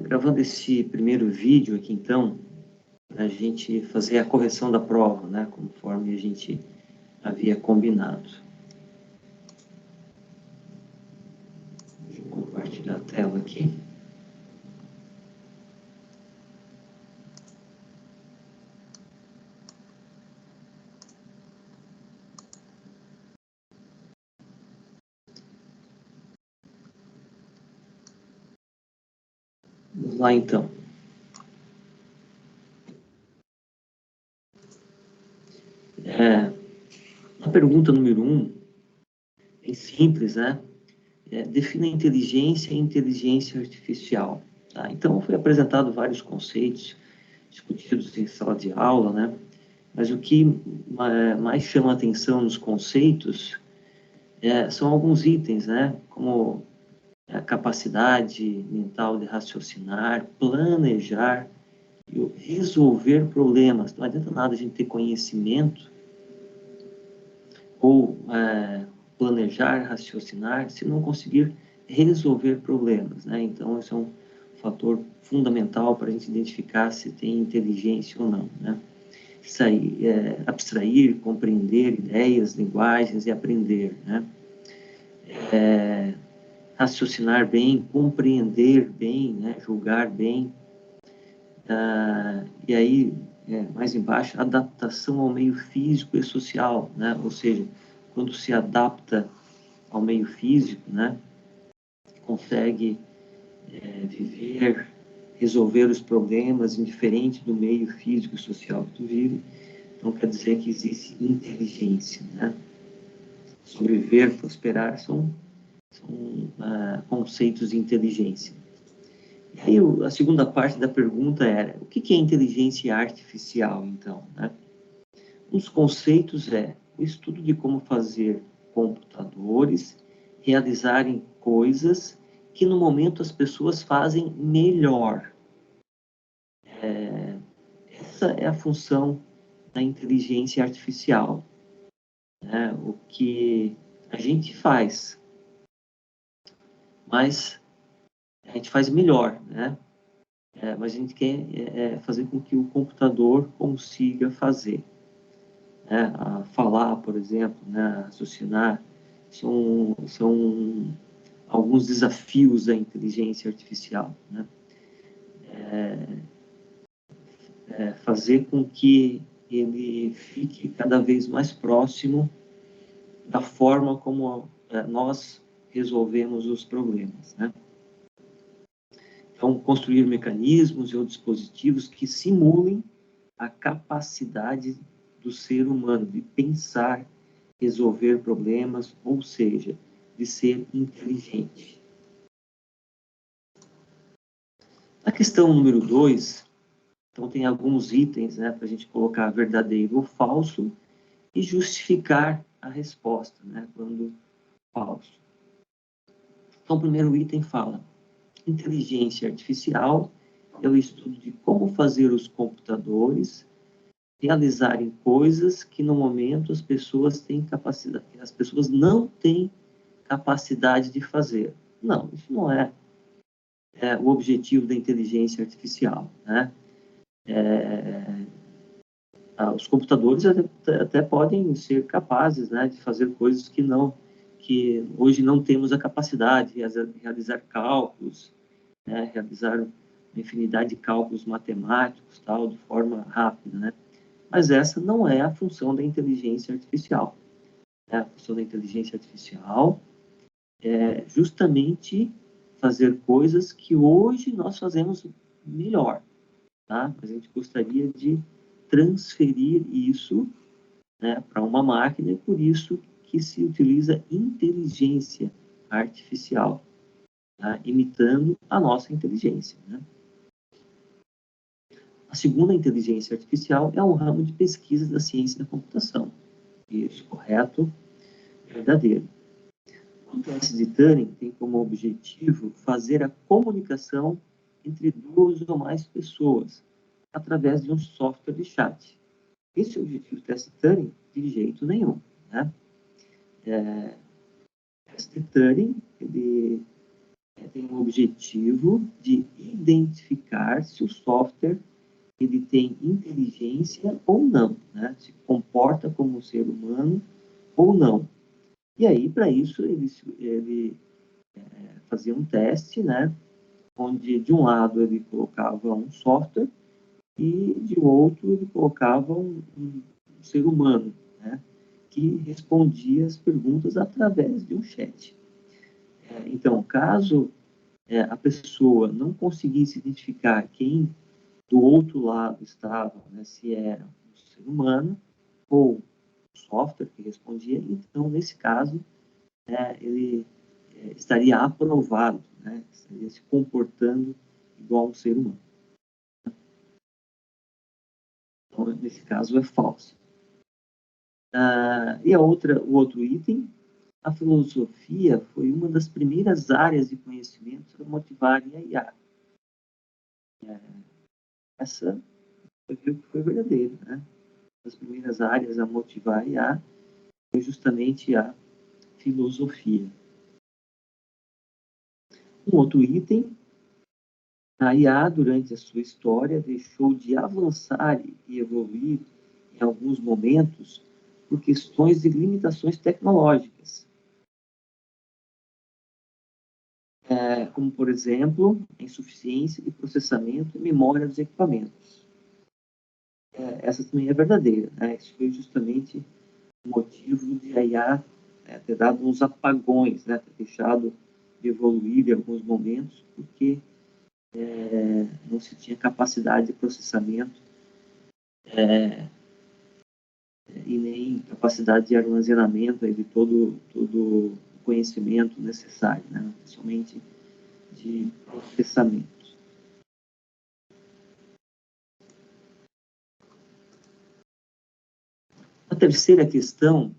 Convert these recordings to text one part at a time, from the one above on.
Gravando esse primeiro vídeo aqui, então, para a gente fazer a correção da prova, né, conforme a gente havia combinado. Deixa eu compartilhar a tela aqui. Vamos lá, então. A pergunta número 1, bem simples, né? Defina inteligência e inteligência artificial. Tá? Então, foi apresentado vários conceitos discutidos em sala de aula, né? Mas o que mais chama a atenção nos conceitos são alguns itens, né? Como a capacidade mental de raciocinar, planejar e resolver problemas. Não adianta nada a gente ter conhecimento ou planejar, raciocinar, se não conseguir resolver problemas, né? Então, esse é um fator fundamental para a gente identificar se tem inteligência ou não, né? Abstrair, compreender ideias, linguagens e aprender, né? Raciocinar bem, compreender bem, né? Julgar bem. E aí, mais embaixo, adaptação ao meio físico e social, né? Ou seja, quando se adapta ao meio físico, né? Consegue viver, resolver os problemas indiferente do meio físico e social que tu vive. Então, quer dizer que existe inteligência, né? Sobreviver, prosperar, são conceitos de inteligência. E aí, a segunda parte da pergunta era, o que é inteligência artificial, então, né? Um dos conceitos é o estudo de como fazer computadores realizarem coisas que, no momento, as pessoas fazem melhor. Essa é a função da inteligência artificial, né? O que a gente faz, mas a gente faz melhor, né? Mas a gente quer fazer com que o computador consiga fazer. Né? A falar, por exemplo, né? A raciocinar, são alguns desafios da inteligência artificial, né? Fazer com que ele fique cada vez mais próximo da forma como nós resolvemos os problemas, né? Então, construir mecanismos ou dispositivos que simulem a capacidade do ser humano de pensar, resolver problemas, ou seja, de ser inteligente. A questão número 2, então tem alguns itens, né, para a gente colocar verdadeiro ou falso e justificar a resposta, né, quando falso. Então, o primeiro item fala: inteligência artificial é o estudo de como fazer os computadores realizarem coisas que no momento as pessoas têm capacidade, as pessoas não têm capacidade de fazer. Não, isso não é o objetivo da inteligência artificial, né? Os computadores até podem ser capazes, né, de fazer coisas que hoje não temos a capacidade de realizar cálculos, né, realizar uma infinidade de cálculos matemáticos, tal, de forma rápida, né? Mas essa não é a função da inteligência artificial. A função da inteligência artificial é justamente fazer coisas que hoje nós fazemos melhor, tá? Mas a gente gostaria de transferir isso, né, para uma máquina, e por isso que se utiliza inteligência artificial, tá? Imitando a nossa inteligência, né? A segunda inteligência artificial é um ramo de pesquisa da ciência da computação. Isso, correto, verdadeiro. O teste de Turing tem como objetivo fazer a comunicação entre duas ou mais pessoas através de um software de chat. Esse é o objetivo do teste de Turing? De jeito nenhum, né? O teste de Turing, ele tem o objetivo de identificar se o software ele tem inteligência ou não, né? Se comporta como um ser humano ou não. E aí, para isso, ele fazia um teste, né? Onde, de um lado, ele colocava um software e, de outro, ele colocava um ser humano, né? Que respondia as perguntas através de um chat. Então, caso a pessoa não conseguisse identificar quem do outro lado estava, né, se era um ser humano ou um software que respondia, então, nesse caso, ele estaria aprovado, né, estaria se comportando igual a um ser humano. Então, nesse caso, é falso. E o outro item, a filosofia foi uma das primeiras áreas de conhecimento para motivar a IA. Essa foi verdadeira, né? As primeiras áreas a motivar a IA foi justamente a filosofia. Um outro item, a IA, durante a sua história, deixou de avançar e evoluir em alguns momentos por questões de limitações tecnológicas, como, por exemplo, a insuficiência de processamento e memória dos equipamentos. Essa também é verdadeira, né? Isso foi justamente o motivo de a IA ter dado uns apagões, né? Ter deixado de evoluir em alguns momentos, porque não se tinha capacidade de processamento e nem capacidade de armazenamento de todo o conhecimento necessário, né? Principalmente de processamento. A terceira questão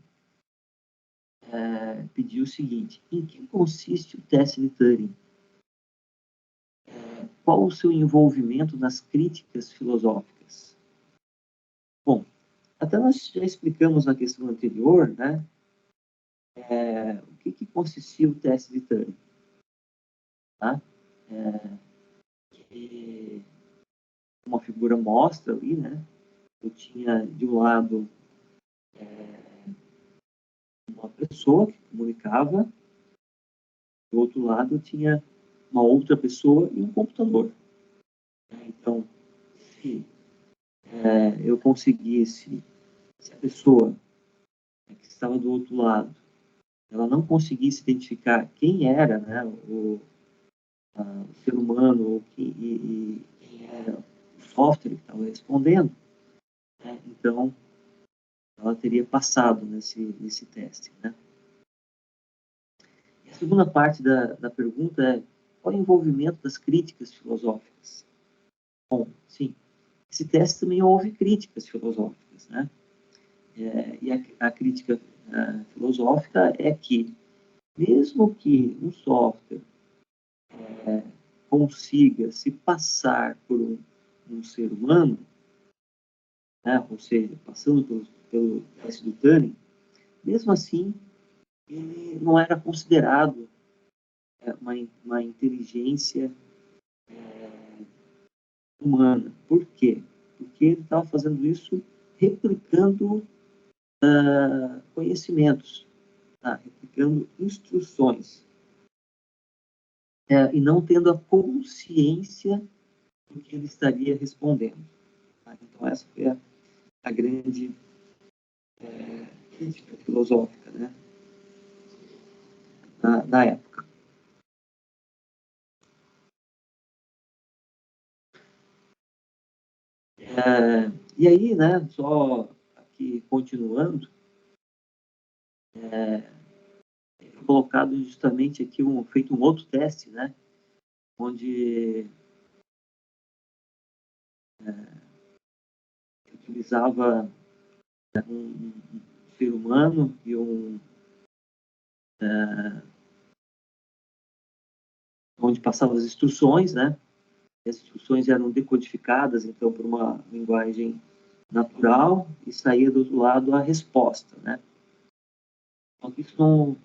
pediu o seguinte: em que consiste o teste de Turing? Qual o seu envolvimento nas críticas filosóficas? Bom, até nós já explicamos na questão anterior, né? O que consistia o teste de Turing? Tá? Que uma figura mostra ali, né? Eu tinha de um lado uma pessoa que comunicava, do outro lado eu tinha uma outra pessoa e um computador. Então, se eu conseguisse, se a pessoa que estava do outro lado, ela não conseguisse identificar quem era, né, o ser humano ou quem era o software que estava respondendo, né, então ela teria passado nesse teste, né? E a segunda parte da pergunta é: qual é o envolvimento das críticas filosóficas? Bom, sim, esse teste também houve críticas filosóficas, né? E a crítica filosófica é que, mesmo que um software consiga se passar por um ser humano, né? Ou seja, passando pelo teste do Turing, mesmo assim, ele não era considerado uma inteligência humana. Por quê? Porque ele estava fazendo isso replicando conhecimentos, tá? Replicando instruções, e não tendo a consciência do que ele estaria respondendo. Tá? Então, essa foi a grande crítica filosófica, né? na época. E aí, né, só aqui continuando, foi colocado justamente aqui feito um outro teste, né, onde utilizava um ser humano e onde passava as instruções, né? As instruções eram decodificadas, então, por uma linguagem natural e saía do outro lado a resposta, né? Então, isso não,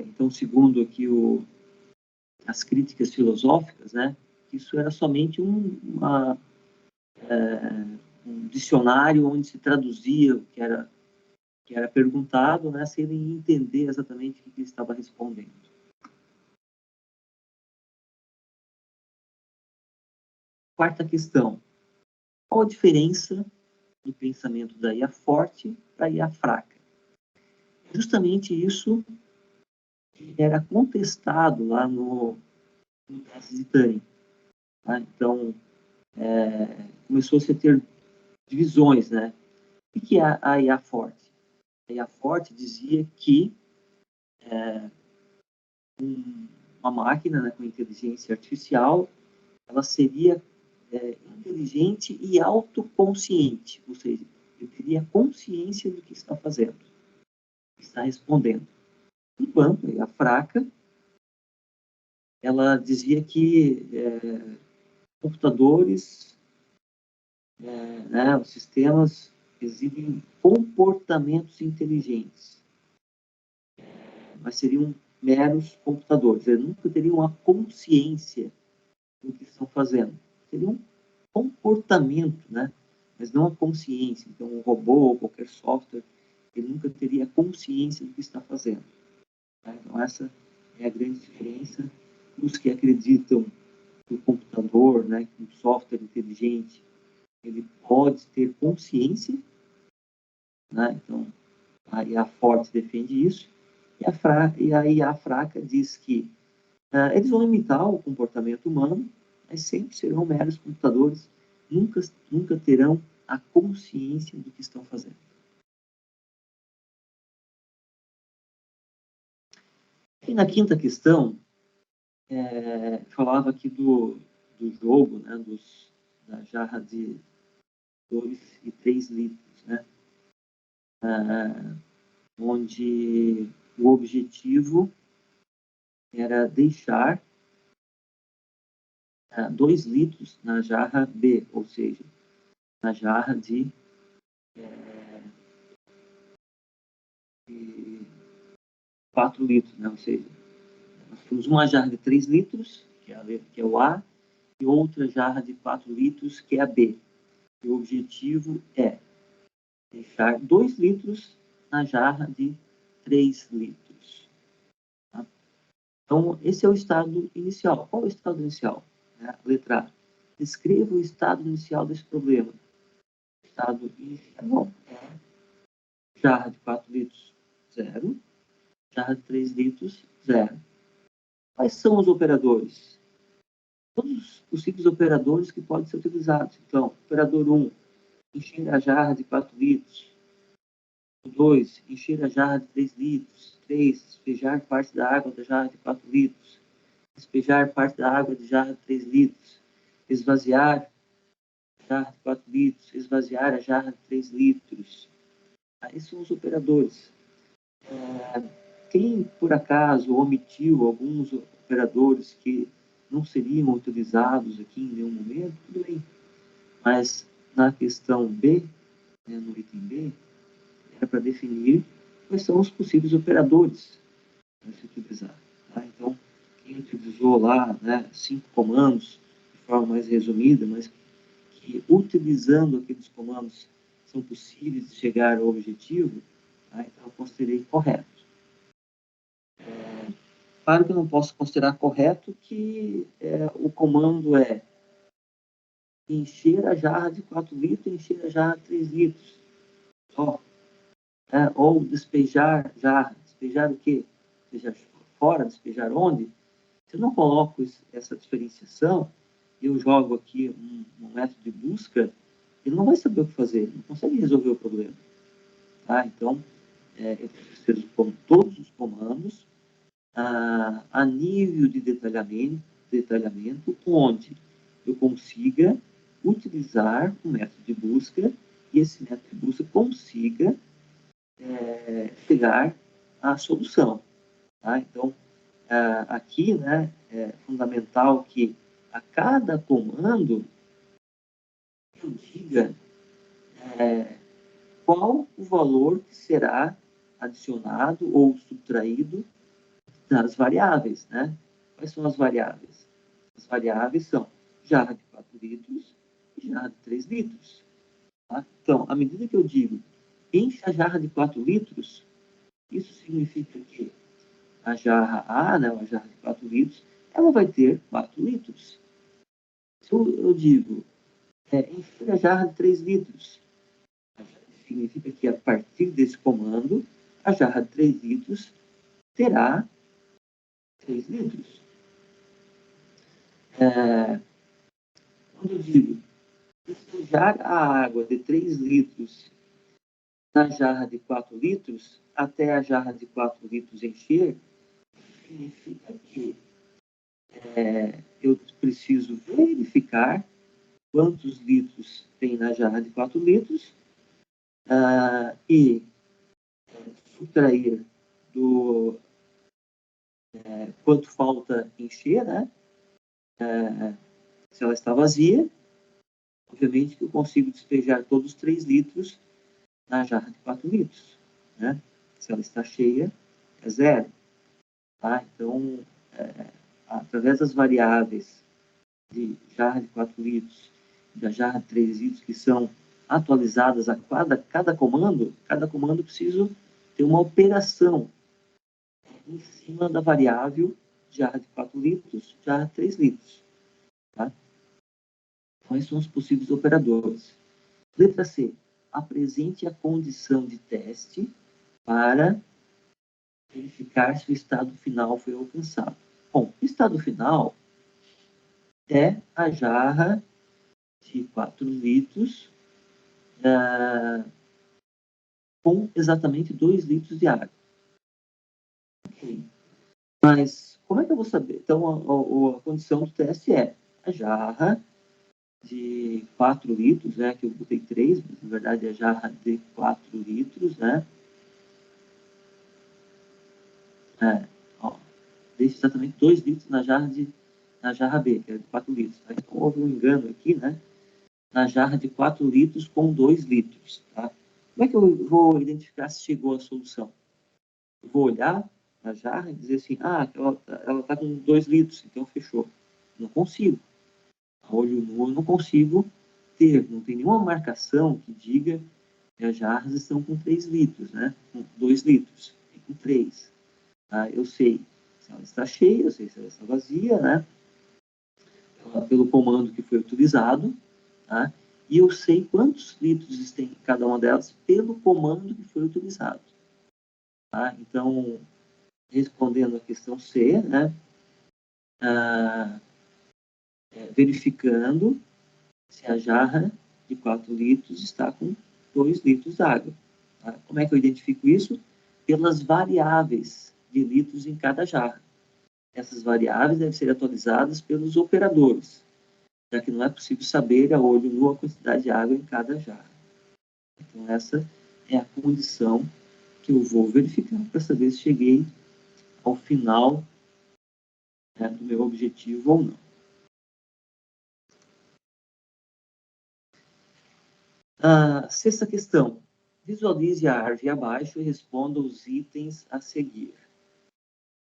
então segundo aqui o as críticas filosóficas, né? Isso era somente um dicionário onde se traduzia o que era perguntado, né? Sem ele entender exatamente o que ele estava respondendo. Quarta questão. Qual a diferença do pensamento da IA forte para a IA fraca? Justamente isso era contestado lá no teste de Turing. Tá? Então, começou-se a ter divisões, né? O que é a IA forte? A IA forte dizia que uma máquina, né, com inteligência artificial, ela seria inteligente e autoconsciente, ou seja, ele teria consciência do que está fazendo, do que está respondendo. Enquanto a IA fraca, ela dizia que computadores, né, os sistemas exibem comportamentos inteligentes, mas seriam meros computadores, eles nunca teriam a consciência do que estão fazendo. Seria um comportamento, né? Mas não a consciência. Então, um robô ou qualquer software, ele nunca teria consciência do que está fazendo. Tá? Então, essa é a grande diferença. Os que acreditam que o computador, né, que um software inteligente, ele pode ter consciência, né? Então, a IA forte defende isso, e a IA fraca diz que eles vão imitar o comportamento humano, mas sempre serão meros computadores, nunca terão a consciência do que estão fazendo. E na quinta questão, falava aqui do jogo, né, da jarra de 2 e 3 litros, né, onde o objetivo era deixar 2 litros na jarra B, ou seja, na jarra de 4 litros, né? Ou seja, nós temos uma jarra de 3 litros, que é o A, e outra jarra de 4 litros, que é a B. E o objetivo é deixar 2 litros na jarra de 3 litros. Tá? Então, esse é o estado inicial. Qual é o estado inicial? Letra A. Descreva o estado inicial desse problema. O estado inicial é jarra de 4 litros, 0. Jarra de 3 litros, 0. Quais são os operadores? Todos os possíveis operadores que podem ser utilizados. Então, operador 1, encher a jarra de 4 litros. 2, encher a jarra de 3 litros. 3, despejar parte da água da jarra de 4 litros. Despejar parte da água de jarra de 3 litros. Esvaziar a jarra de 4 litros. Esvaziar a jarra de 3 litros. Esses são os operadores. Quem, por acaso, omitiu alguns operadores que não seriam utilizados aqui em nenhum momento, tudo bem. Mas na questão B, né, no item B, era para definir quais são os possíveis operadores para se utilizar. Tá? Então, quem utilizou lá, né, 5 comandos, de forma mais resumida, mas que utilizando aqueles comandos são possíveis de chegar ao objetivo, tá? Então eu considerei correto. Claro que eu não posso considerar correto que o comando é encher a jarra de 4 litros e encher a jarra de 3 litros. Só. Ou despejar jarra. Despejar o quê? Despejar fora, despejar onde? Se eu não coloco essa diferenciação, eu jogo aqui um método de busca, ele não vai saber o que fazer, ele não consegue resolver o problema. Tá? Então, eu preciso pôr todos os comandos a nível de detalhamento, onde eu consiga utilizar o método de busca e esse método de busca consiga chegar à solução. Tá? Então, aqui, né, é fundamental que a cada comando eu diga qual o valor que será adicionado ou subtraído das variáveis, né? Quais são as variáveis? As variáveis são jarra de 4 litros e jarra de 3 litros. Tá? Então, à medida que eu digo enche a jarra de 4 litros, isso significa que a jarra A, né, a jarra de 4 litros, ela vai ter 4 litros. Se eu digo encher a jarra de 3 litros, significa que a partir desse comando, a jarra de 3 litros terá 3 litros. Quando eu digo despejar a água de 3 litros na jarra de 4 litros, até a jarra de 4 litros encher, significa que eu preciso verificar quantos litros tem na jarra de 4 litros e subtrair do quanto falta encher, né? Se ela está vazia, obviamente que eu consigo despejar todos os 3 litros na jarra de 4 litros, né? Se ela está cheia, é zero. Tá? Então, através das variáveis de jarra de 4 litros e da jarra de 3 litros, que são atualizadas a cada comando preciso ter uma operação em cima da variável jarra de 4 litros, jarra de 3 litros. Tá? Quais são os possíveis operadores? Letra C. Apresente a condição de teste para verificar se o estado final foi alcançado. Bom, o estado final é a jarra de 4 litros com exatamente 2 litros de água. Okay. Mas como é que eu vou saber? Então, a condição do teste é a jarra de 4 litros, né? Que eu botei 3, mas na verdade é a jarra de 4 litros, né? Deixa exatamente 2 litros na jarra B, que é de 4 litros. Tá? Então, houve um engano aqui, né? Na jarra de 4 litros com 2 litros. Tá? Como é que eu vou identificar se chegou a solução? Eu vou olhar na jarra e dizer assim, ela está com 2 litros, então fechou. Não consigo. A olho nu eu não consigo ter, não tem nenhuma marcação que diga que as jarras estão com 3 litros, né? Com 2 litros, e com 3. Tá? Eu sei se ela está cheia, eu sei se ela está vazia, né? Pelo comando que foi utilizado, tá? E eu sei quantos litros tem cada uma delas pelo comando que foi utilizado. Tá? Então, respondendo a questão C, né? Verificando se a jarra de 4 litros está com 2 litros de água. Tá? Como é que eu identifico isso? Pelas variáveis de litros em cada jarra. Essas variáveis devem ser atualizadas pelos operadores, já que não é possível saber a olho nu a quantidade de água em cada jarra. Então, essa é a condição que eu vou verificar para saber se cheguei ao final, né, do meu objetivo ou não. Sexta questão. Visualize a árvore abaixo e responda os itens a seguir.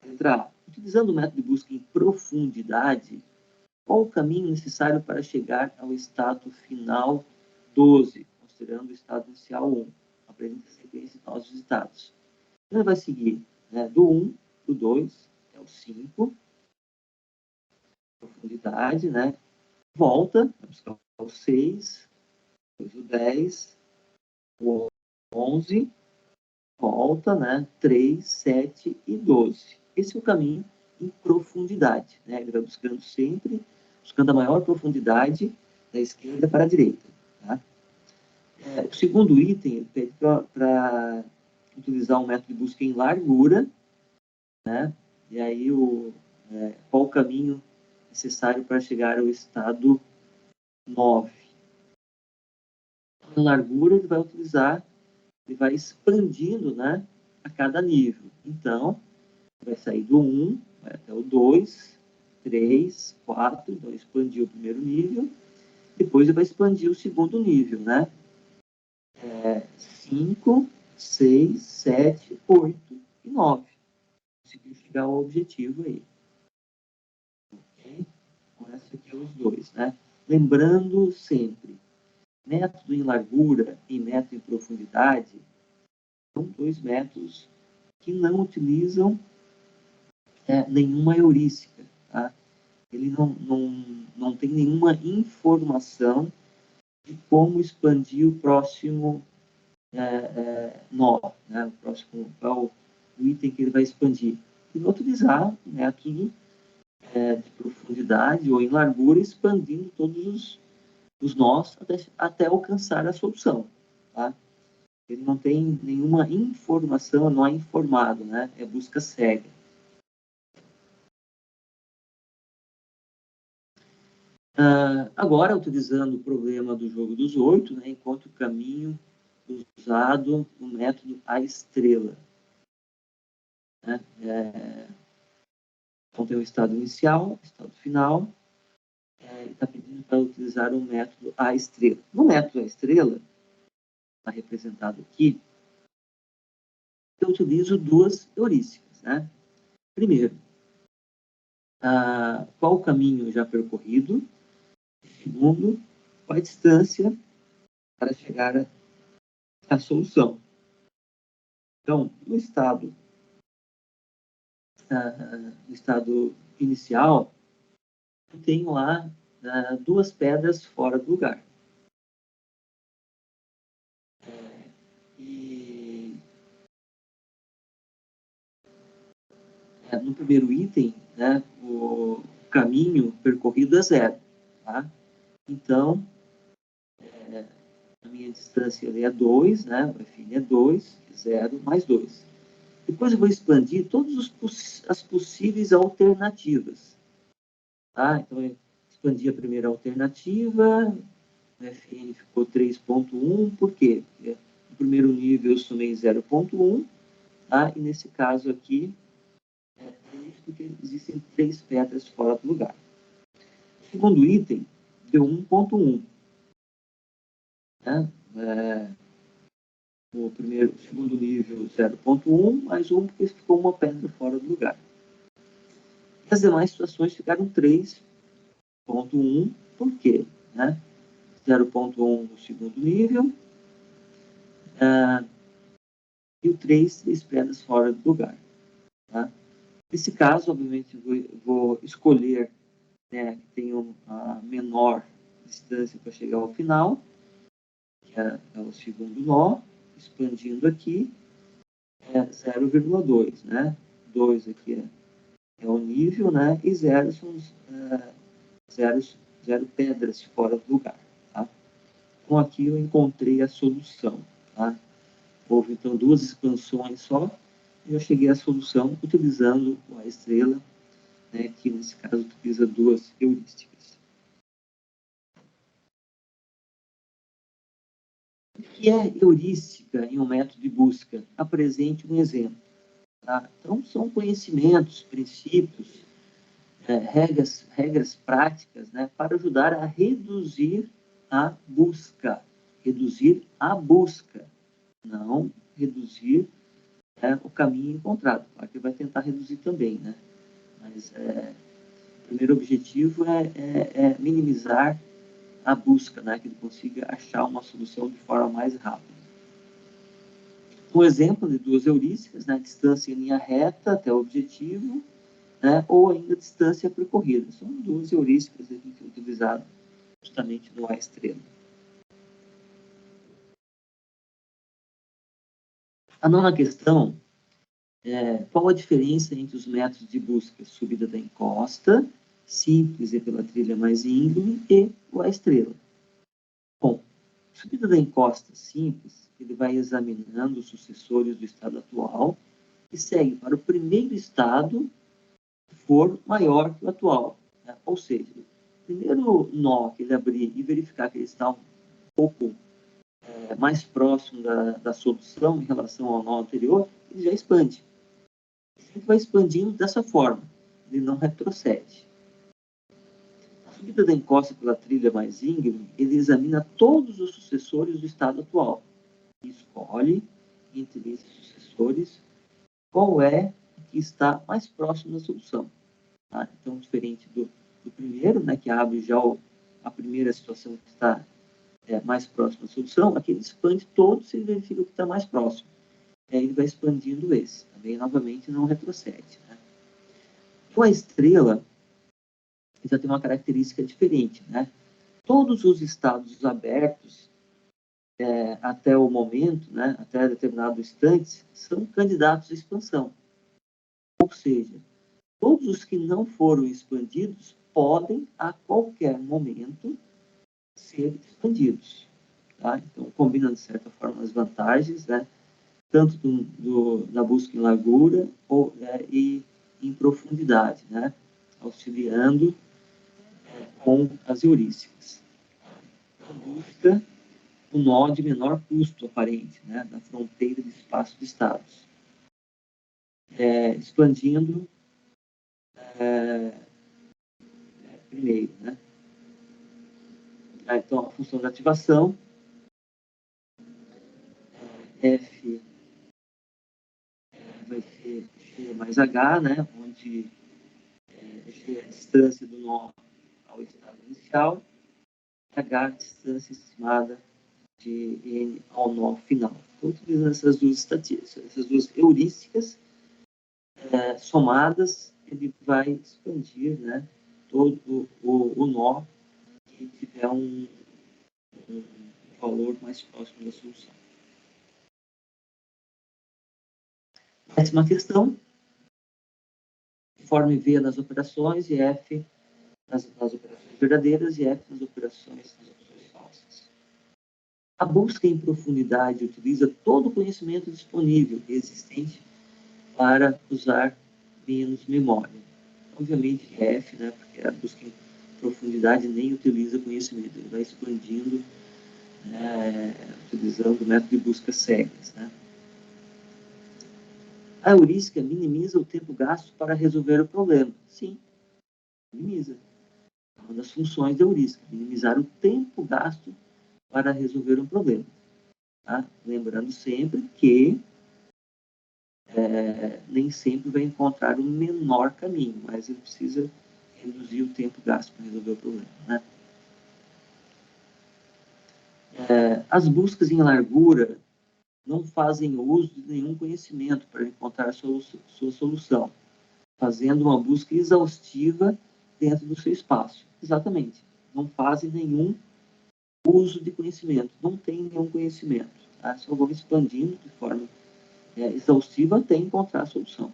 Letra A. Utilizando o método de busca em profundidade, qual o caminho necessário para chegar ao estado final 12, considerando o estado inicial 1? Apresenta a sequência de novos estados. Então, ele vai seguir, né, do 1 para o 2, é o 5, profundidade, né? Volta, vai buscar o 6, depois o 10, o 11, volta, né? 3, 7 e 12. Esse é o caminho em profundidade, né? Ele vai buscando sempre, buscando a maior profundidade da esquerda para a direita. Tá? O segundo item, ele pede para utilizar um método de busca em largura, né? E aí, qual o caminho necessário para chegar ao estado 9? A largura ele vai utilizar, ele vai expandindo, né, a cada nível. Então, vai sair do 1, vai até o 2, 3, 4, então expandir o primeiro nível, depois ele vai expandir o segundo nível, né? 5, 6, 7, 8 e 9. Conseguiu chegar ao objetivo aí. os dois, né? Lembrando sempre, método em largura e método em profundidade são dois métodos que não utilizam nenhuma heurística, tá? Ele não tem nenhuma informação de como expandir o próximo nó, né? O próximo, qual o item que ele vai expandir. Ele vai utilizar o método de profundidade ou em largura, expandindo todos os nós até alcançar a solução, tá? Ele não tem nenhuma informação, não é informado, né? É busca cega. Agora, utilizando o problema do jogo dos 8, né, enquanto o caminho usado no método A estrela. Né? Então, tem o estado inicial, estado final, e está pedindo para utilizar o método A estrela. No método A estrela, está representado aqui, eu utilizo duas heurísticas. Né? Primeiro, qual o caminho já percorrido? Segundo, qual a distância para chegar à solução? Então, no estado inicial, eu tenho lá duas pedras fora do lugar. E no primeiro item, né, o caminho percorrido é 0. Tá? Então, a minha distância ali é 2, né? O F é 2, 0 mais 2. Depois eu vou expandir todas as possíveis alternativas. Tá? Então, eu expandi a primeira alternativa, o Fn ficou 3.1, por quê? Porque no primeiro nível eu somei 0.1, tá? E nesse caso aqui, porque existem 3 pedras fora do lugar. O segundo item deu 1.1. Né? O segundo nível 0.1, mais 1, porque ficou uma pedra fora do lugar. As demais situações ficaram 3.1, por quê? Né? 0.1 no segundo nível, e o 3 pedras fora do lugar. Tá? Nesse caso, obviamente, vou escolher, né, que tenha a menor distância para chegar ao final, que é o segundo nó, expandindo aqui, 0,2, né? 2 aqui é o nível, né? E 0 são zero pedras fora do lugar, tá? Então, aqui eu encontrei a solução, tá? Houve, então, duas expansões só, e eu cheguei à solução utilizando a estrela, né, que nesse caso utiliza duas heurísticas. O que é heurística em um método de busca? Apresente um exemplo. Tá? Então, são conhecimentos, princípios, regras práticas, né, para ajudar a reduzir a busca. Reduzir a busca, não reduzir o caminho encontrado. Claro que vai tentar reduzir também, né? Mas o primeiro objetivo é minimizar a busca, né, que ele consiga achar uma solução de forma mais rápida. Um exemplo de duas heurísticas, né, distância em linha reta até o objetivo, né, ou ainda distância percorrida. São duas heurísticas que a gente utilizado justamente no A estrela. A nona questão qual a diferença entre os métodos de busca subida da encosta, simples e pela trilha mais íngreme, e o A estrela? Bom, subida da encosta simples, ele vai examinando os sucessores do estado atual e segue para o primeiro estado que for maior que o atual. Né? Ou seja, o primeiro nó que ele abrir e verificar que ele está um pouco mais próximo da solução em relação ao nó anterior, ele já expande. Ele vai expandindo dessa forma, ele não retrocede. A subida da encosta pela trilha mais íngreme, ele examina todos os sucessores do estado atual e escolhe, entre esses sucessores, qual é o que está mais próximo da solução. Tá? Então, diferente do primeiro, né, que abre já a primeira situação que está mais próxima da solução, aqui ele expande todos e verifica o que está mais próximo. E aí ele vai expandindo esse. Também, novamente, não retrocede. Né? Com a estrela, já tem uma característica diferente. Né? Todos os estados abertos, até o momento, né, até determinado instante, são candidatos à expansão. Ou seja, todos os que não foram expandidos podem, a qualquer momento, ser expandidos. Tá? Então, combina, de certa forma, as vantagens, né? Tanto da busca em largura e em profundidade, né? Auxiliando com as heurísticas. A busca o nó de menor custo aparente, né? Da fronteira de espaço de estados. Expandindo primeiro, né? Então, a função de ativação, F vai ser G mais H, né? Onde G é a distância do nó ao estado inicial, H a distância estimada de N ao nó final. Então, utilizando essas duas estatísticas, essas duas heurísticas somadas, ele vai expandir, né, todo o nó que tiver um valor mais próximo da solução. Décima questão. Forme V nas operações e F nas operações verdadeiras e F nas operações falsas. A busca em profundidade utiliza todo o conhecimento disponível e existente para usar menos memória. Obviamente, F, né, porque a busca em profundidade nem utiliza conhecimento, ele vai expandindo, né, utilizando o método de busca cegas. Né. A heurística minimiza o tempo gasto para resolver o problema. Sim, minimiza. É uma das funções da heurística, minimizar o tempo gasto para resolver um problema. Tá? Lembrando sempre que nem sempre vai encontrar o menor caminho, mas ele precisa reduzir o tempo gasto para resolver o problema. Né? As buscas em largura não fazem uso de nenhum conhecimento para encontrar sua solução, fazendo uma busca exaustiva dentro do seu espaço. Exatamente. Não fazem nenhum uso de conhecimento, não tem nenhum conhecimento. Tá? Só vão expandindo de forma exaustiva até encontrar a solução.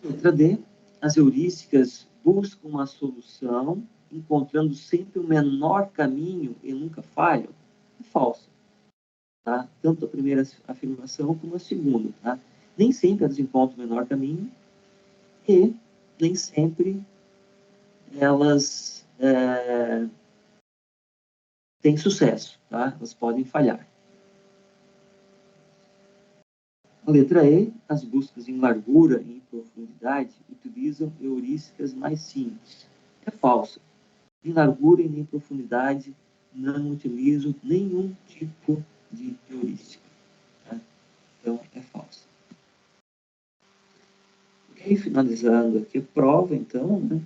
Letra D. As heurísticas buscam uma solução, encontrando sempre o menor caminho e nunca falham. É falso. Tá? Tanto a primeira afirmação como a segunda. Tá? Nem sempre elas encontram o menor caminho e nem sempre elas têm sucesso. Tá? Elas podem falhar. A letra E, as buscas em largura e em profundidade utilizam heurísticas mais simples. É falso. Em largura e em profundidade não utilizo nenhum tipo de heurística. Tá? Então, é falso. Ok, finalizando aqui a prova, então, né?